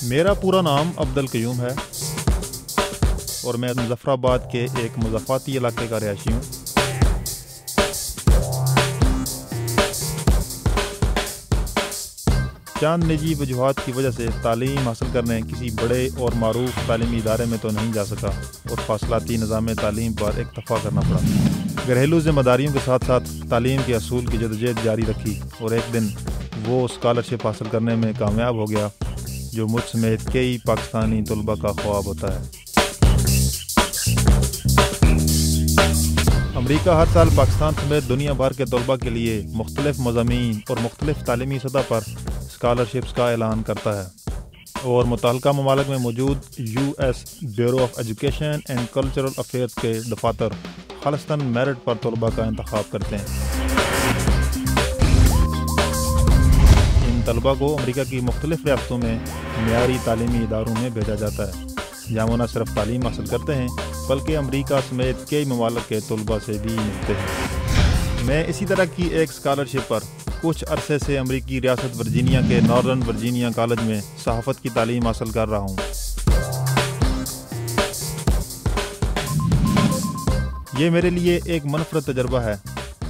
میرا پورا نام عبدالقیوم ہے اور میں مظفر آباد کے ایک مضافاتی علاقے کا رہائشی ہوں۔ چند نجی وجوہات کی وجہ سے تعلیم حاصل کرنے کسی بڑے اور معروف تعلیمی ادارے میں تو نہیں جا سکا اور فاصلاتی نظام تعلیم پر اکتفا کرنا پڑا۔ گھریلو ذمہ داریوں کے ساتھ ساتھ تعلیم کے اصول کی جدوجہد جاری رکھی اور ایک دن وہ اسکالرشپ حاصل کرنے میں کامیاب ہو گیا جو مجھ سمیت کئی پاکستانی طلباء کا خواب ہوتا ہے۔ امریکہ ہر سال پاکستان سمیت دنیا بھر کے طلباء کے لیے مختلف مضامین اور مختلف تعلیمی سطح پر اسکالرشپس کا اعلان کرتا ہے اور متعلقہ ممالک میں موجود US bureau of education and cultural affairs کے دفاتر خالصتاً میرٹ پر طلباء کا انتخاب کرتے ہیں۔ ان طلباء کو امریکہ کی مختلف ریاستوں میں معیاری تعلیمی اداروں میں بھیجا جاتا ہے جہاں وہ نہ صرف تعلیم حاصل کرتے ہیں بلکہ امریکہ سمیت کئی ممالک کے طلباء سے بھی ملتے ہیں۔ میں اسی طرح کی ایک اسکالرشپ پر کچھ عرصے سے امریکی ریاست ورجینیا کے ناردرن ورجینیا کالج میں صحافت کی تعلیم حاصل کر رہا ہوں۔ یہ میرے لیے ایک منفرد تجربہ ہے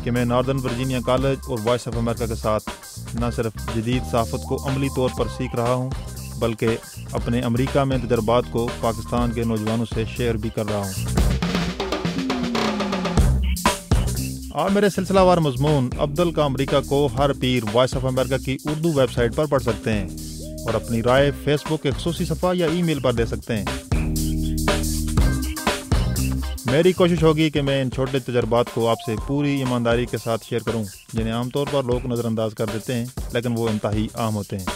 کہ میں ناردرن ورجینیا کالج اور وائس آف امریکہ کے ساتھ نہ صرف جدید صحافت کو عملی طور پر سیکھ رہا ہوں بلکہ اپنے امریکہ میں تجربات کو پاکستان کے نوجوانوں سے شیئر بھی کر رہا ہوں۔ آپ میرے سلسلہ وار مضمون عبدل کا امریکہ کو ہر پیر وائس آف امریکہ کی اردو ویب سائٹ پر پڑھ سکتے ہیں اور اپنی رائے فیس بک کے خصوصی صفحہ یا ای میل پر دے سکتے ہیں۔ میری کوشش ہوگی کہ میں ان چھوٹے تجربات کو آپ سے پوری ایمانداری کے ساتھ شیئر کروں جنہیں عام طور پر لوگ نظر انداز کر دیتے ہیں لیکن وہ انتہائی عام ہوتے ہیں۔